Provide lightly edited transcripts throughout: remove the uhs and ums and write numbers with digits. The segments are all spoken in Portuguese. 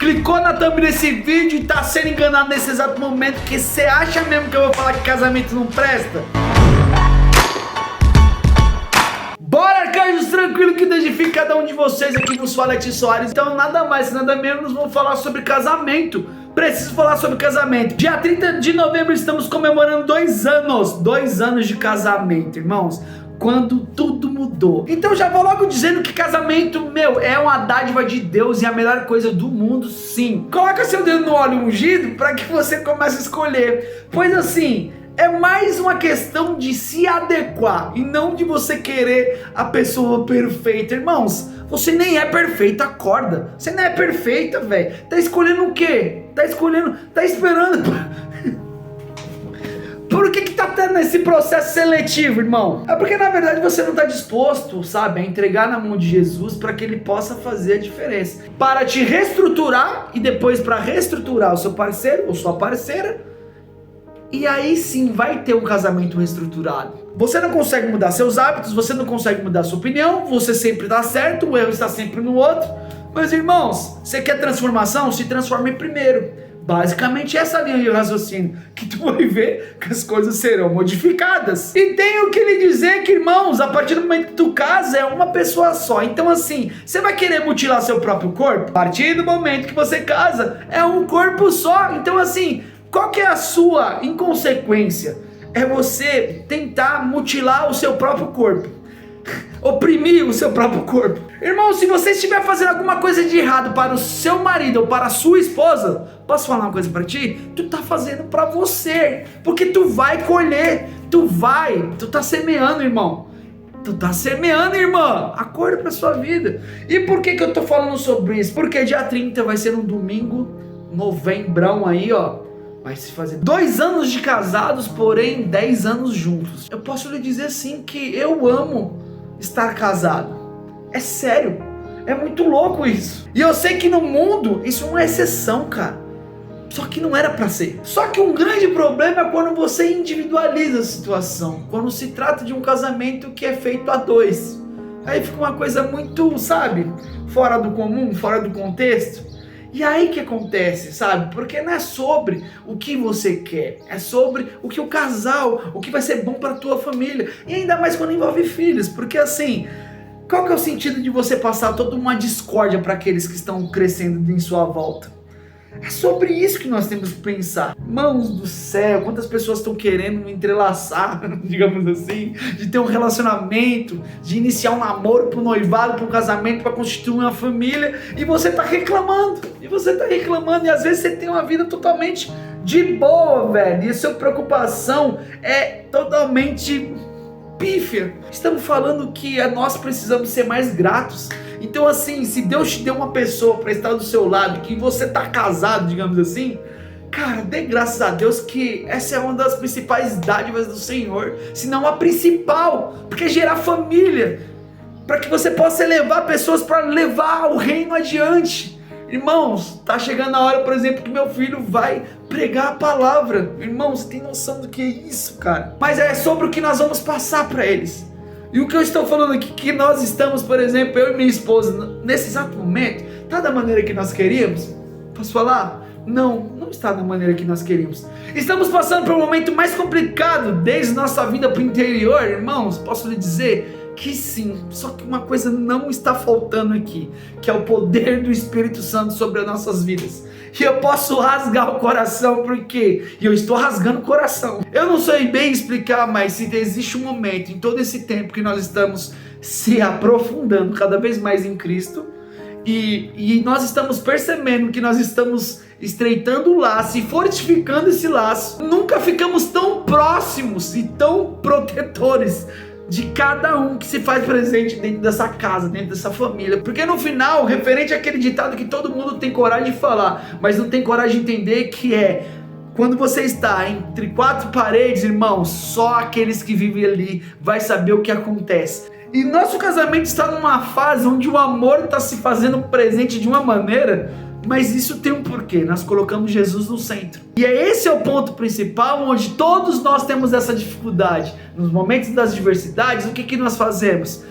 clicou na thumb desse vídeo e tá sendo enganado nesse exato momento, que você acha mesmo que eu vou falar que casamento não presta? Bora, arcanjos, tranquilo, que Deus edifique cada um de vocês. Aqui vos fala Eti Soares. Então nada mais, nada menos, vamos falar sobre casamento. Preciso falar sobre casamento. Dia 30 de novembro estamos comemorando 2 anos. 2 anos de casamento, irmãos. Quando tudo mudou. Então já vou logo dizendo que casamento, é uma dádiva de Deus e a melhor coisa do mundo, sim. Coloca seu dedo no óleo ungido para que você comece a escolher. Pois assim, é mais uma questão de se adequar e não de você querer a pessoa perfeita. Irmãos, você nem é perfeita, acorda. Você não é perfeita, velho. Tá escolhendo o quê? Tá esperando... Por que tá tendo esse processo seletivo, irmão? É porque na verdade você não tá disposto, sabe, a entregar na mão de Jesus para que ele possa fazer a diferença. Para te reestruturar e depois para reestruturar o seu parceiro ou sua parceira. E aí sim vai ter um casamento reestruturado. Você não consegue mudar seus hábitos, você não consegue mudar sua opinião, você sempre tá certo, o erro está sempre no outro. Mas irmãos, você quer transformação? Se transforme primeiro. Basicamente essa linha de raciocínio, que tu vai ver que as coisas serão modificadas. E tenho que lhe dizer que, irmãos, a partir do momento que tu casa é uma pessoa só. Então assim, você vai querer mutilar seu próprio corpo? A partir do momento que você casa, é um corpo só. Então assim, qual que é a sua inconsequência? É você tentar mutilar o seu próprio corpo. Oprimir o seu próprio corpo. Irmão, se você estiver fazendo alguma coisa de errado para o seu marido ou para a sua esposa, posso falar uma coisa para ti? Tu tá fazendo para você, porque tu vai colher, tu tá semeando, irmão. Tu tá semeando, irmã. Acorda pra sua vida. E por que eu tô falando sobre isso? Porque dia 30 vai ser um domingo, novembrão aí, ó. Vai se fazer 2 anos de casados, porém 10 anos juntos. Eu posso lhe dizer assim que eu amo estar casado. É sério. É muito louco isso. E eu sei que no mundo isso é uma exceção, cara. Só que não era pra ser. Só que um grande problema é quando você individualiza a situação. Quando se trata de um casamento que é feito a 2. Aí fica uma coisa muito, sabe, fora do comum, fora do contexto. E aí que acontece, sabe? Porque não é sobre o que você quer, é sobre o que o casal, o que vai ser bom para tua família. E ainda mais quando envolve filhos, porque assim, qual que é o sentido de você passar toda uma discórdia para aqueles que estão crescendo em sua volta? É sobre isso que nós temos que pensar. Mãos do céu, quantas pessoas estão querendo entrelaçar, digamos assim, de ter um relacionamento, de iniciar um namoro pro noivado, pro casamento, para constituir uma família, e você tá reclamando, e às vezes você tem uma vida totalmente de boa, velho, e a sua preocupação é totalmente pífia. Estamos falando que nós precisamos ser mais gratos. Então assim, se Deus te deu uma pessoa para estar do seu lado, que você tá casado, digamos assim, cara, dê graças a Deus que essa é uma das principais dádivas do Senhor, se não a principal, porque gerar família, para que você possa levar pessoas para levar o reino adiante. Irmãos, tá chegando a hora, por exemplo, que meu filho vai pregar a palavra. Irmãos, você tem noção do que é isso, cara? Mas é sobre o que nós vamos passar para eles. E o que eu estou falando aqui, que nós estamos, por exemplo, eu e minha esposa, nesse exato momento, tá da maneira que nós queríamos? Posso falar? Não está da maneira que nós queríamos. Estamos passando por um momento mais complicado desde nossa vinda para o interior, irmãos. Posso lhe dizer que sim, só que uma coisa não está faltando aqui, que é o poder do Espírito Santo sobre as nossas vidas. E eu posso rasgar o coração, porque eu estou rasgando o coração. Eu não sei bem explicar, mas se existe um momento em todo esse tempo que nós estamos se aprofundando cada vez mais em Cristo, e nós estamos percebendo que nós estamos estreitando o laço e fortificando esse laço, nunca ficamos tão próximos e tão protetores de cada um que se faz presente dentro dessa casa, dentro dessa família. Porque no final, referente àquele ditado que todo mundo tem coragem de falar, mas não tem coragem de entender, que é: quando você está entre 4 paredes, irmão, só aqueles que vivem ali vai saber o que acontece. E nosso casamento está numa fase onde o amor está se fazendo presente de uma maneira, mas isso tem um porquê. Nós colocamos Jesus no centro. E esse é o ponto principal, onde todos nós temos essa dificuldade. Nos momentos das diversidades, o que nós fazemos?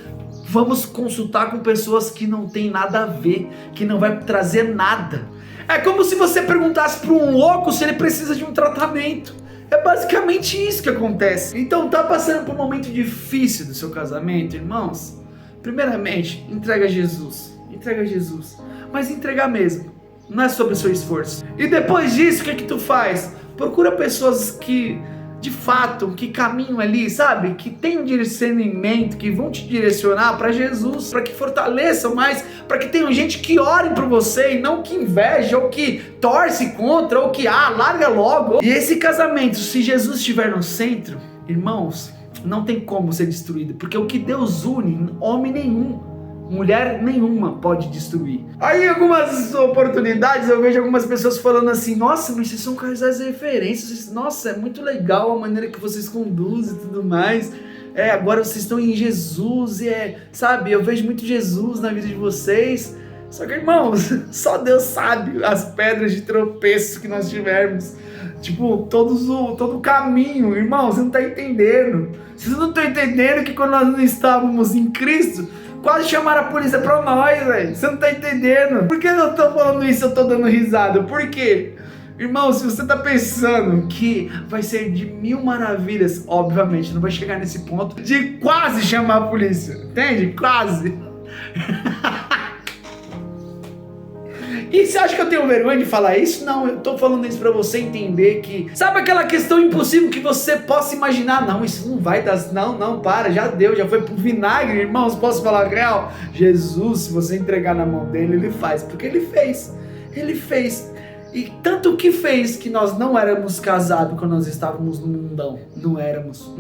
Vamos consultar com pessoas que não tem nada a ver, que não vai trazer nada. É como se você perguntasse para um louco se ele precisa de um tratamento. É basicamente isso que acontece. Então tá passando por um momento difícil do seu casamento, irmãos? Primeiramente, entrega a Jesus. Entrega a Jesus. Mas entregar mesmo. Não é sobre o seu esforço. E depois disso, o que tu faz? Procura pessoas que, de fato, que caminham ali, sabe? Que tem um discernimento, que vão te direcionar para Jesus, para que fortaleçam mais, para que tenham gente que ore por você e não que inveja, ou que torce contra, ou que, larga logo. E esse casamento, se Jesus estiver no centro, irmãos, não tem como ser destruído, porque o que Deus une, homem nenhum, mulher nenhuma pode destruir. Aí em algumas oportunidades eu vejo algumas pessoas falando assim: nossa, mas vocês são casais de referência, nossa, é muito legal a maneira que vocês conduzem e tudo mais, agora vocês estão em Jesus, sabe, eu vejo muito Jesus na vida de vocês. Só que, irmãos, só Deus sabe as pedras de tropeço que nós tivermos, tipo, todo o caminho. Irmãos, você não tá entendendo. Vocês não estão entendendo que quando nós não estávamos em Cristo, quase chamaram a polícia pra nós, velho. Você não tá entendendo. Por que eu tô falando isso? Eu tô dando risada. Por quê? Irmão, se você tá pensando que vai ser de mil maravilhas, obviamente não vai chegar nesse ponto de quase chamar a polícia. Entende? Quase. E você acha que eu tenho vergonha de falar isso? Não, eu tô falando isso pra você entender que... Sabe aquela questão impossível que você possa imaginar? Não, isso não vai dar... Não, para, já deu, já foi pro vinagre, irmãos, posso falar real? Jesus, se você entregar na mão dele, ele faz, porque ele fez. Ele fez. E tanto que fez que nós não éramos casados quando nós estávamos no mundão. Não éramos,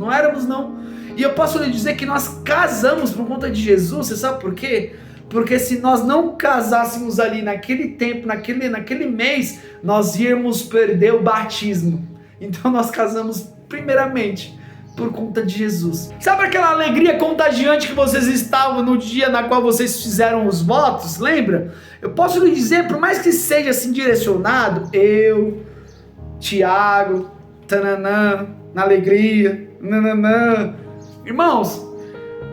não. E eu posso lhe dizer que nós casamos por conta de Jesus, você sabe por quê? Porque se nós não casássemos ali naquele tempo, naquele mês, nós íamos perder o batismo. Então nós casamos primeiramente por conta de Jesus. Sabe aquela alegria contagiante que vocês estavam no dia na qual vocês fizeram os votos? Lembra? Eu posso lhe dizer, por mais que seja assim direcionado, eu, Tiago, tananã, na alegria, nananã. Irmãos,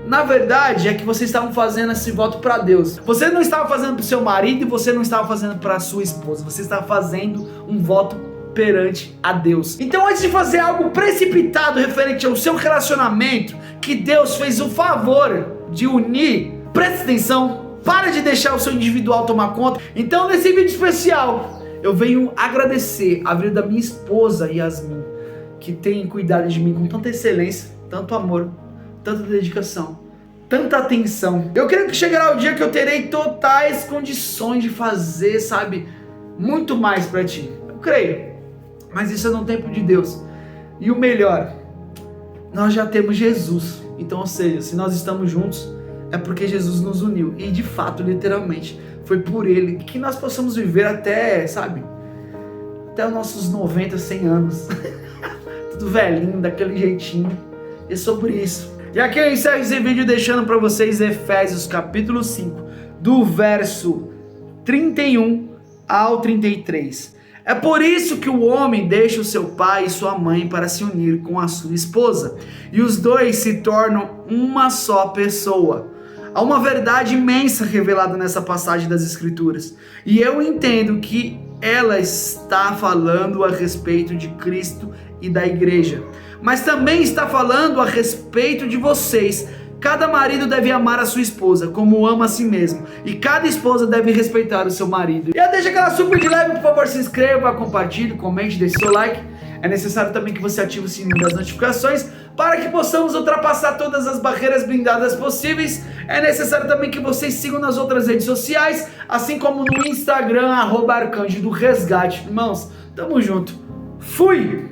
na verdade é que vocês estavam fazendo esse voto para Deus. Você não estava fazendo para o seu marido e você não estava fazendo para a sua esposa. Você estava fazendo um voto perante a Deus. Então, antes de fazer algo precipitado referente ao seu relacionamento, que Deus fez o favor de unir, presta atenção, para de deixar o seu individual tomar conta. Então, nesse vídeo especial, eu venho agradecer a vida da minha esposa Yasmin, que tem cuidado de mim com tanta excelência, tanto amor, tanta dedicação, tanta atenção. Eu creio que chegará o dia que eu terei totais condições de fazer, sabe, muito mais pra ti. Eu creio, mas isso é no tempo de Deus. E o melhor, nós já temos Jesus. Então, ou seja, se nós estamos juntos, é porque Jesus nos uniu. E de fato, literalmente, foi por Ele que nós possamos viver até, sabe, até os nossos 90, 100 anos. Tudo velhinho, daquele jeitinho. É sobre isso. E aqui eu encerro esse vídeo deixando para vocês Efésios capítulo 5, do verso 31 ao 33. É por isso que o homem deixa o seu pai e sua mãe para se unir com a sua esposa, e os dois se tornam uma só pessoa. Há uma verdade imensa revelada nessa passagem das Escrituras, e eu entendo que ela está falando a respeito de Cristo e da igreja, mas também está falando a respeito de vocês. Cada marido deve amar a sua esposa como ama a si mesmo, e cada esposa deve respeitar o seu marido. E deixa aquela super de leve, por favor, se inscreva, compartilhe, comente, deixe seu like. É necessário também que você ative o sininho das notificações para que possamos ultrapassar todas as barreiras blindadas possíveis. É necessário também que vocês sigam nas outras redes sociais, assim como no Instagram, @arcanjo do resgate. Irmãos, tamo junto. Fui!